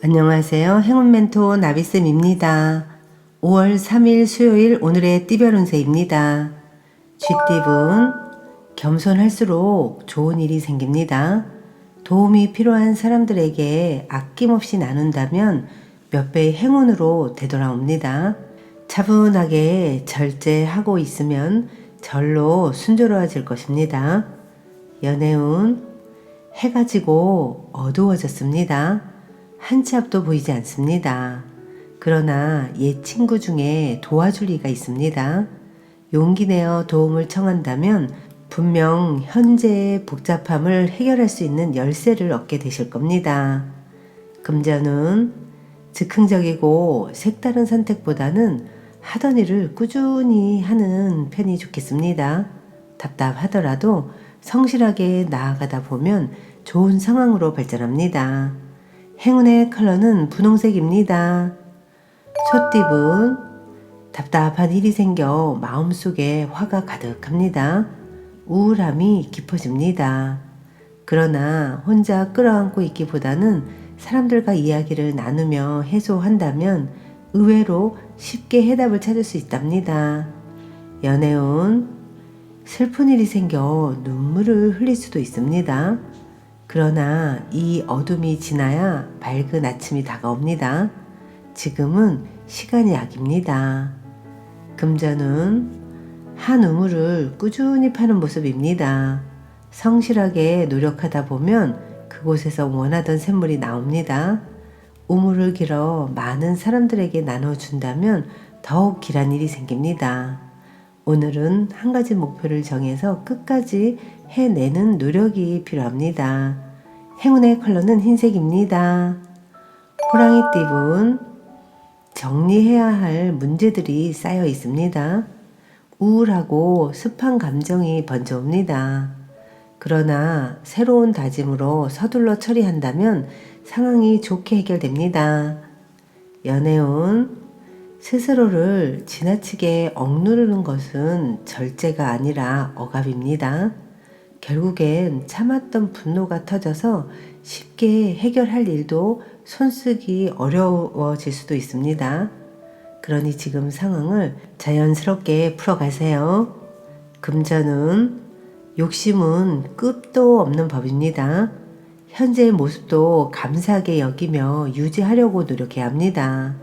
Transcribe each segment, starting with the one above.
안녕하세요. 행운 멘토 나비쌤입니다. 5월 3일 수요일 오늘의 띠별 운세입니다. 쥐띠분, 겸손할수록 좋은 일이 생깁니다. 도움이 필요한 사람들에게 아낌없이 나눈다면 몇 배의 행운으로 되돌아옵니다. 차분하게 절제하고 있으면 절로 순조로워질 것입니다. 연애운, 해가 지고 어두워졌습니다. 한 치 앞도 보이지 않습니다. 그러나 옛 친구 중에 도와줄 이가 있습니다. 용기 내어 도움을 청한다면 분명 현재의 복잡함을 해결할 수 있는 열쇠를 얻게 되실 겁니다. 금전은 즉흥적이고 색다른 선택보다는 하던 일을 꾸준히 하는 편이 좋겠습니다. 답답하더라도 성실하게 나아가다 보면 좋은 상황으로 발전합니다. 행운의 컬러는 분홍색입니다. 소띠분, 답답한 일이 생겨 마음속에 화가 가득합니다. 우울함이 깊어집니다. 그러나 혼자 끌어안고 있기보다는 사람들과 이야기를 나누며 해소한다면 의외로 쉽게 해답을 찾을 수 있답니다. 연애운, 슬픈 일이 생겨 눈물을 흘릴 수도 있습니다. 그러나 이 어둠이 지나야 밝은 아침이 다가옵니다. 지금은 시간이 약입니다. 금전은 한 우물을 꾸준히 파는 모습입니다. 성실하게 노력하다 보면 그곳에서 원하던 샘물이 나옵니다. 우물을 길어 많은 사람들에게 나눠준다면 더욱 길한 일이 생깁니다. 오늘은 한 가지 목표를 정해서 끝까지 해내는 노력이 필요합니다. 행운의 컬러는 흰색입니다. 호랑이띠분, 정리해야 할 문제들이 쌓여 있습니다. 우울하고 습한 감정이 번져옵니다. 그러나 새로운 다짐으로 서둘러 처리한다면 상황이 좋게 해결됩니다. 연애운, 스스로를 지나치게 억누르는 것은 절제가 아니라 억압입니다. 결국엔 참았던 분노가 터져서 쉽게 해결할 일도 손쓰기 어려워질 수도 있습니다. 그러니 지금 상황을 자연스럽게 풀어가세요. 금전은, 욕심은 끝도 없는 법입니다. 현재의 모습도 감사하게 여기며 유지하려고 노력해야 합니다.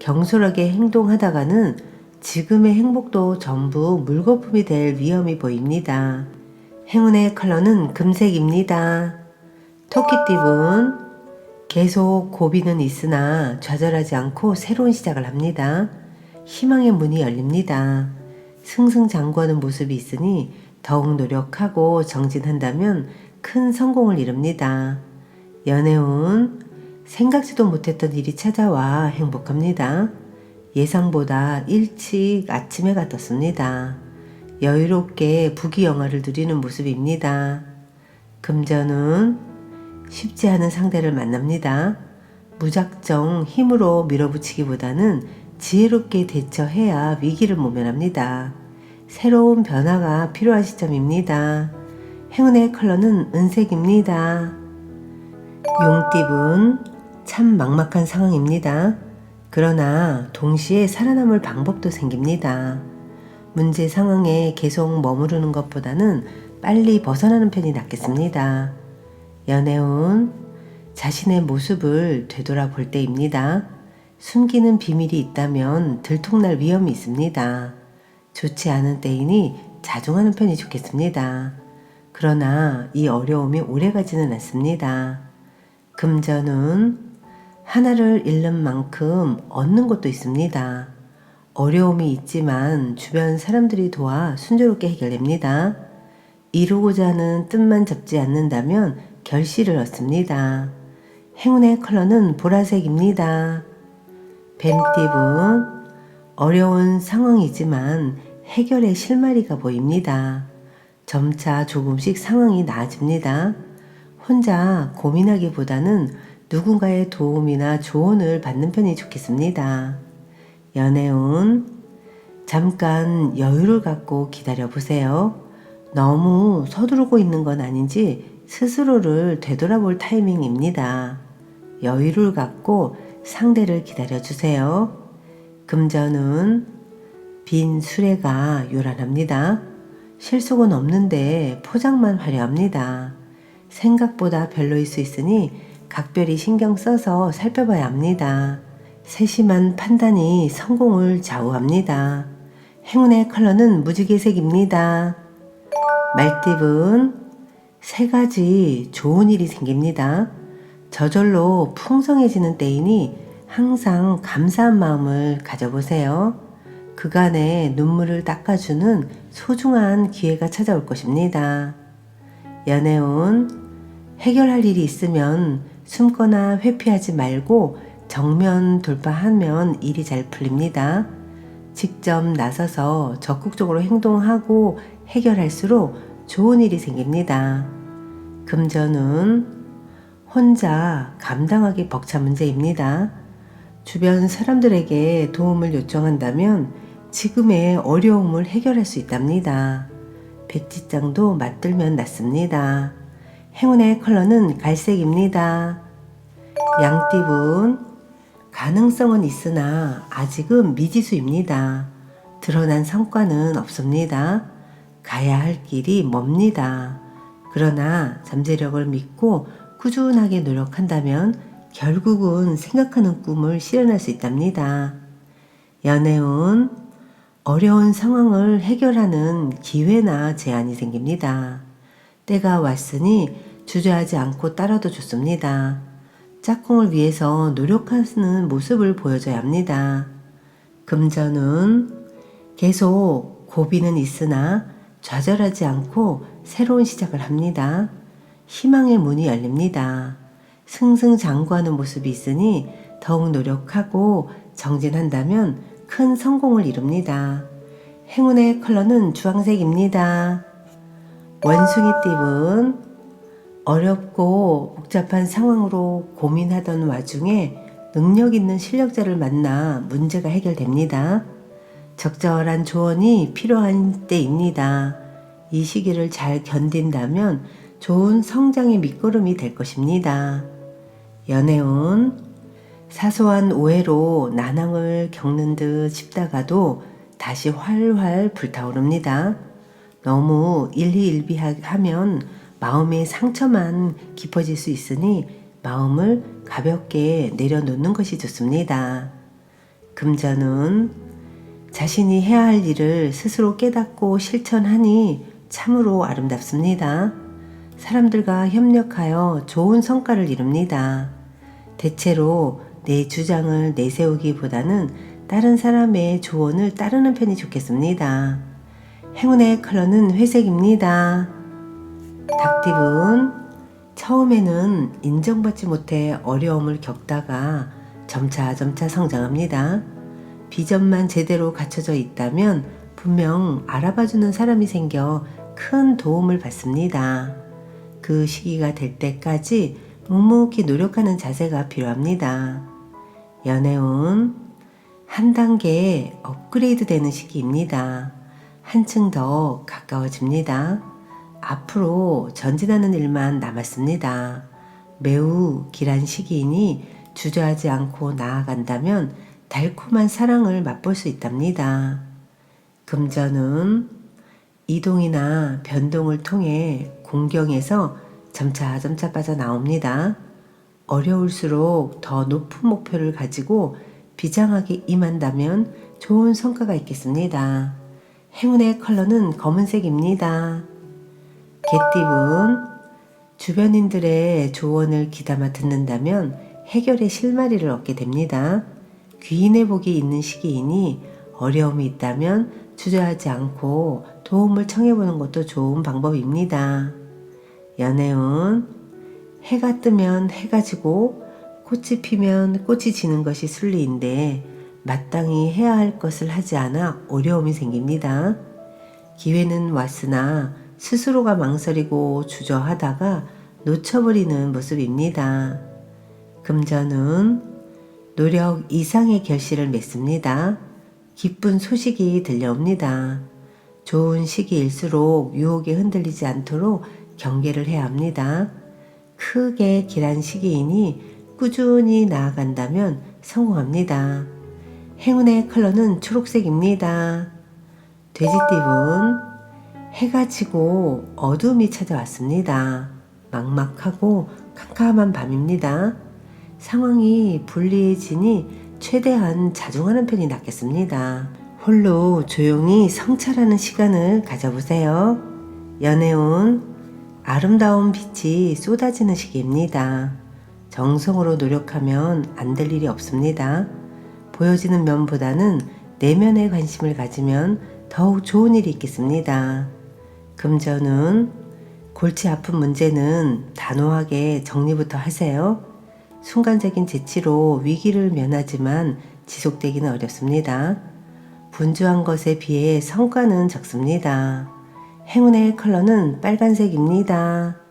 경솔하게 행동하다가는 지금의 행복도 전부 물거품이 될 위험이 보입니다. 행운의 컬러는 금색입니다. 토끼띠분, 계속 고비는 있으나 좌절하지 않고 새로운 시작을 합니다. 희망의 문이 열립니다. 승승장구하는 모습이 있으니 더욱 노력하고 정진한다면 큰 성공을 이룹니다. 연애운, 생각지도 못했던 일이 찾아와 행복합니다. 예상보다 일찍 아침 해가 떴습니다. 여유롭게 부귀영화를 누리는 모습입니다. 금전은, 쉽지 않은 상대를 만납니다. 무작정 힘으로 밀어붙이기보다는 지혜롭게 대처해야 위기를 모면합니다. 새로운 변화가 필요한 시점입니다. 행운의 컬러는 은색입니다. 용띠분, 참 막막한 상황입니다. 그러나 동시에 살아남을 방법도 생깁니다. 문제 상황에 계속 머무르는 것보다는 빨리 벗어나는 편이 낫겠습니다. 연애운, 자신의 모습을 되돌아볼 때입니다. 숨기는 비밀이 있다면 들통날 위험이 있습니다. 좋지 않은 때이니 자중하는 편이 좋겠습니다. 그러나 이 어려움이 오래가지는 않습니다. 금전은, 하나를 잃는 만큼 얻는 것도 있습니다. 어려움이 있지만 주변 사람들이 도와 순조롭게 해결됩니다. 이루고자 하는 뜻만 잡지 않는다면 결실을 얻습니다. 행운의 컬러는 보라색입니다. 뱀띠분, 어려운 상황이지만 해결의 실마리가 보입니다. 점차 조금씩 상황이 나아집니다. 혼자 고민하기보다는 누군가의 도움이나 조언을 받는 편이 좋겠습니다. 연애운, 잠깐 여유를 갖고 기다려보세요. 너무 서두르고 있는 건 아닌지 스스로를 되돌아볼 타이밍입니다. 여유를 갖고 상대를 기다려주세요. 금전은 빈 수레가 요란합니다. 실속은 없는데 포장만 화려합니다. 생각보다 별로일 수 있으니 각별히 신경 써서 살펴봐야 합니다. 세심한 판단이 성공을 좌우합니다. 행운의 컬러는 무지개색입니다. 말띠분 3가지 좋은 일이 생깁니다. 저절로 풍성해지는 때이니 항상 감사한 마음을 가져보세요. 그간의 눈물을 닦아주는 소중한 기회가 찾아올 것입니다. 연애운 해결할 일이 있으면 숨거나 회피하지 말고 정면 돌파하면 일이 잘 풀립니다. 직접 나서서 적극적으로 행동하고 해결할수록 좋은 일이 생깁니다. 금전운 혼자 감당하기 벅찬 문제입니다. 주변 사람들에게 도움을 요청한다면 지금의 어려움을 해결할 수 있답니다. 백지장도 맞들면 낫습니다. 행운의 컬러는 갈색입니다. 양띠분 가능성은 있으나 아직은 미지수입니다. 드러난 성과는 없습니다. 가야 할 길이 멉니다. 그러나 잠재력을 믿고 꾸준하게 노력한다면 결국은 생각하는 꿈을 실현할 수 있답니다. 연애운 어려운 상황을 해결하는 기회나 제안이 생깁니다. 때가 왔으니 주저하지 않고 따라도 좋습니다. 짝꿍을 위해서 노력하는 모습을 보여줘야 합니다. 금전운 계속 고비는 있으나 좌절하지 않고 새로운 시작을 합니다. 희망의 문이 열립니다. 승승장구하는 모습이 있으니 더욱 노력하고 정진한다면 큰 성공을 이룹니다. 행운의 컬러는 주황색입니다. 원숭이띠분 어렵고 복잡한 상황으로 고민하던 와중에 능력 있는 실력자를 만나 문제가 해결됩니다. 적절한 조언이 필요한 때입니다. 이 시기를 잘 견딘다면 좋은 성장의 밑거름이 될 것입니다. 연애운 사소한 오해로 난항을 겪는 듯 싶다가도 다시 활활 불타오릅니다. 너무 일희일비하면 마음의 상처만 깊어질 수 있으니 마음을 가볍게 내려놓는 것이 좋습니다. 금전운 자신이 해야 할 일을 스스로 깨닫고 실천하니 참으로 아름답습니다. 사람들과 협력하여 좋은 성과를 이룹니다. 대체로 내 주장을 내세우기보다는 다른 사람의 조언을 따르는 편이 좋겠습니다. 행운의 컬러는 회색입니다. 닭띠분 처음에는 인정받지 못해 어려움을 겪다가 점차 성장합니다. 비전만 제대로 갖춰져 있다면 분명 알아봐주는 사람이 생겨 큰 도움을 받습니다. 그 시기가 될 때까지 묵묵히 노력하는 자세가 필요합니다. 연애운 한 단계 업그레이드 되는 시기입니다. 한층 더 가까워집니다. 앞으로 전진하는 일만 남았습니다. 매우 길한 시기이니 주저하지 않고 나아간다면 달콤한 사랑을 맛볼 수 있답니다. 금전은 이동이나 변동을 통해 공경에서 점차 빠져나옵니다. 어려울수록 더 높은 목표를 가지고 비장하게 임한다면 좋은 성과가 있겠습니다. 행운의 컬러는 검은색입니다. 개띠분 주변인들의 조언을 귀담아 듣는다면 해결의 실마리를 얻게 됩니다. 귀인의 복이 있는 시기이니 어려움이 있다면 주저하지 않고 도움을 청해보는 것도 좋은 방법입니다. 연애운 해가 뜨면 해가 지고 꽃이 피면 꽃이 지는 것이 순리인데 마땅히 해야 할 것을 하지 않아 어려움이 생깁니다. 기회는 왔으나 스스로가 망설이고 주저하다가 놓쳐버리는 모습입니다. 금전은 노력 이상의 결실을 맺습니다. 기쁜 소식이 들려옵니다. 좋은 시기일수록 유혹에 흔들리지 않도록 경계를 해야 합니다. 크게 길한 시기이니 꾸준히 나아간다면 성공합니다. 행운의 컬러는 초록색입니다. 돼지띠분, 해가 지고 어둠이 찾아왔습니다. 막막하고 캄캄한 밤입니다. 상황이 불리해지니 최대한 자중하는 편이 낫겠습니다. 홀로 조용히 성찰하는 시간을 가져보세요. 연애운, 아름다운 빛이 쏟아지는 시기입니다. 정성으로 노력하면 안 될 일이 없습니다. 보여지는 면보다는 내면에 관심을 가지면 더욱 좋은 일이 있겠습니다. 금전운, 골치 아픈 문제는 단호하게 정리부터 하세요. 순간적인 재치로 위기를 면하지만 지속되기는 어렵습니다. 분주한 것에 비해 성과는 적습니다. 행운의 컬러는 빨간색입니다.